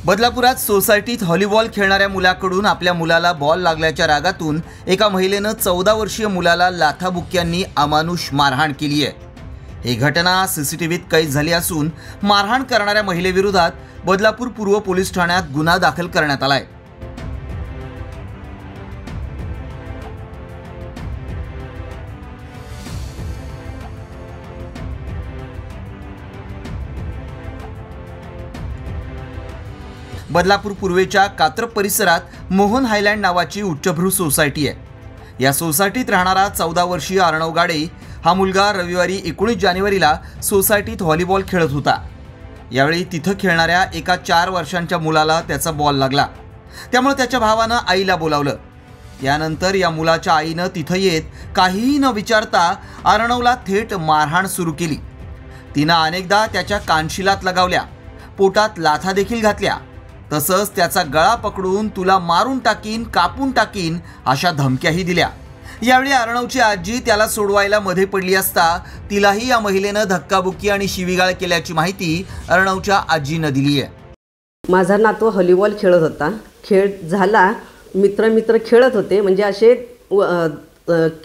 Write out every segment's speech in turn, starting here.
बदलापुरात सोसायटीत व्हॉलीबॉल खेळणाऱ्या मुलाकडून आपल्या मुलाला बॉल लागल्याच्या रागातून एका महिलेनं 14 वर्षीय मुलाला लाथाबुक्क्यांनी अमानुष मारहाण केली आहे। ही घटना सीसीटीव्हीत कैद झाली असून मारहाण करणाऱ्या महिलेविरोधात बदलापूर पूर्व पोलीस ठाण्यात गुन्हा दाखल करण्यात आला आहे। बदलापूर पूर्वेच्या कात्रप परिसरात मोहन हायलँड नावाची उच्चभ्रू सोसायटी आहे। या सोसायटीत राहणारा 14 वर्षीय अर्णव गाडे हा मुलगा रविवारी 19 जानेवारीला सोसायटीत व्हॉलीबॉल खेळत होता। यावेळी तिथं खेळणाऱ्या एका 4 वर्षांच्या मुलाला त्याचा बॉल लागला, त्यामुळे त्याच्या भावानं आईला बोलावलं। यानंतर या मुलाच्या आईनं तिथं येत काहीही न विचारता अर्णवला थेट मारहाण सुरू केली। तिनं अनेकदा त्याच्या कानशिलात लगावल्या, पोटात लाथा देखील घातल्या, तसंच त्याचा गळा पकडून तुला मारून टाकीन, कापून टाकीन अशा धमक्याही दिल्या। यावेळी अर्णवची आजी त्याला सोडवायला मध्ये पडली असता तिलाही या महिलेनं धक्काबुक्की आणि शिवीगाळ केल्याची माहिती अर्णवच्या आजीनं दिली आहे। माझा नातू व्हॉलीबॉल खेळत होता। खेळ झाला, मित्र खेळत होते, म्हणजे असे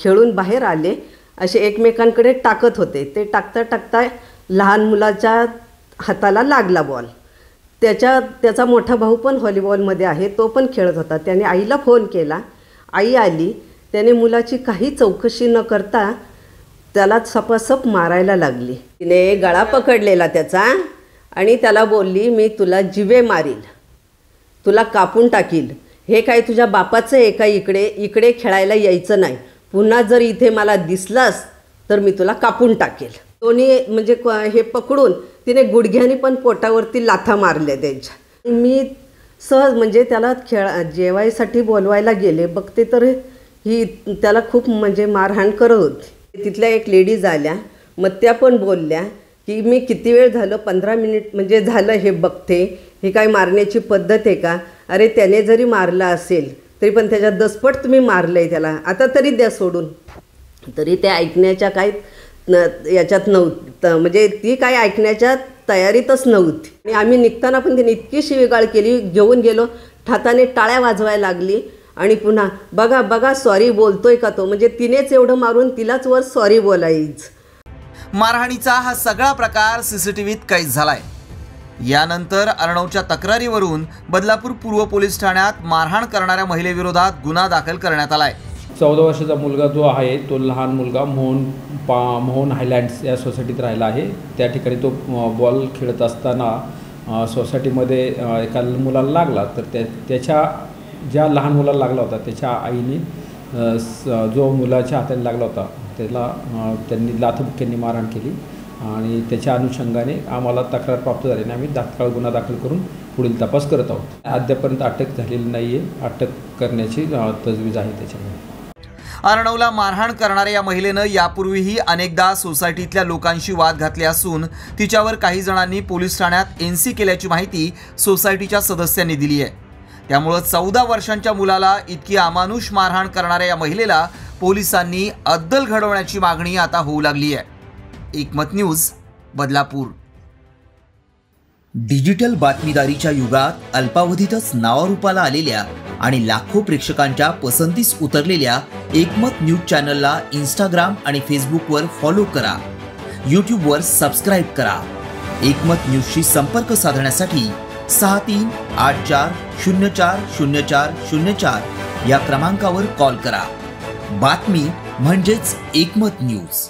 खेळून बाहेर आले, असे एकमेकांकडे टाकत होते। ते टाकता लहान मुलाच्या हाताला लागला बॉल। त्याचा मोठा भाऊ पण व्हॉलीबॉलमध्ये आहे, तो पण खेळत होता। त्याने आईला फोन केला, आई आली। त्याने मुलाची काही चौकशी न करता त्याला सपासप मारायला लागली। तिने गळा पकडलेला त्याचा आणि त्याला बोलली, मी तुला जिवे मारील, तुला कापून टाकील, हे काय तुझ्या बापाचं आहे का? इकडे खेळायला यायचं नाही, पुन्हा जर इथे मला दिसलास तर मी तुला कापून टाकेल। दोन्ही म्हणजे हे पकडून तिने गुडघ्याने पण पोटावरती लाथा मारल्या त्यांच्या। मी सहज म्हणजे त्याला जेवायसाठी बोलवायला गेले, बघते तर ही त्याला खूप म्हणजे मारहाण करत होती। तिथल्या एक लेडीज आल्या, मग त्या पण बोलल्या की मी किती वेळ झालं, 15 मिनिट म्हणजे झालं हे बघते, हे काय मारण्याची पद्धत आहे का? अरे त्याने जरी मारला असेल तरी पण त्याच्या दसपट तुम्ही मारलं आहे त्याला, आता तरी द्या सोडून। तरी त्या ऐकण्याच्या काय याच्यात नव्हतं, म्हणजे ती काय ऐकण्याच्या तयारीतच नव्हती। आणि आम्ही निघताना पण तिने इतकी शिवीगाळ केली, घेऊन गेलो, हाताने टाळ्या वाजवायला लागली आणि पुन्हा बघा बघा सॉरी बोलतोय का तो, म्हणजे तिनेच एवढं मारून तिलाच वर सॉरी बोलायचं। मारहाणीचा हा सगळा प्रकार सीसीटीव्हीत कैद झालाय। यानंतर अर्णवच्या तक्रारीवरून बदलापूर पूर्व पोलीस ठाण्यात मारहाण करणाऱ्या महिलेविरोधात गुन्हा दाखल करण्यात आलाय। 14 वर्षाचा मुलगा जो आहे तो लहान मुलगा मोहन हायलँड्स या सोसायटीत राहिला आहे। त्या ठिकाणी तो बॉल खेळत असताना सोसायटीमध्ये एका मुलाला लागला, तर त्याच्या ज्या लहान मुलाला लागला होता त्याच्या आईने जो मुलाच्या हाताने लागला होता त्यांनी लाथाबुक्क्यांनी मारहाण केली आणि त्याच्या अनुषंगाने आम्हाला तक्रार प्राप्त झाल्याने आम्ही तात्काळ गुन्हा दाखल करून पुढील तपास करत आहोत। अद्यापर्यंत अटक झालेली नाही आहे, अटक करण्याची तजवीज आहे त्याच्यामुळे। अर्णवला मारहाण करणाऱ्या या महिलेनं यापूर्वीही अनेकदा सोसायटीतल्या लोकांशी वाद घातले असून तिच्यावर काही जणांनी पोलीस ठाण्यात एनसी केल्याची माहिती सोसायटीच्या सदस्यांनी दिली आहे। त्यामुळे 14 वर्षांच्या मुलाला इतकी अमानुष मारहाण करणाऱ्या या महिलेला पोलिसांनी अद्दल घडवण्याची मागणी आता होऊ लागली आहे। एकमत न्यूज, बदलापूर। डिजिटल बातमीदारीच्या युगात अल्पावधीतच नावारूपाला आलेल्या आणि लाखो प्रेक्षकांच्या पसंतीस उतरलेल्या एकमत न्यूज चॅनलला इंस्टाग्राम आणि फेसबुकवर फॉलो करा, यूट्यूबवर सबस्क्राईब करा। एकमत न्यूजशी संपर्क साधण्यासाठी 6384040404 या क्रमांकावर कॉल करा। बातमी म्हणजेच एकमत न्यूज।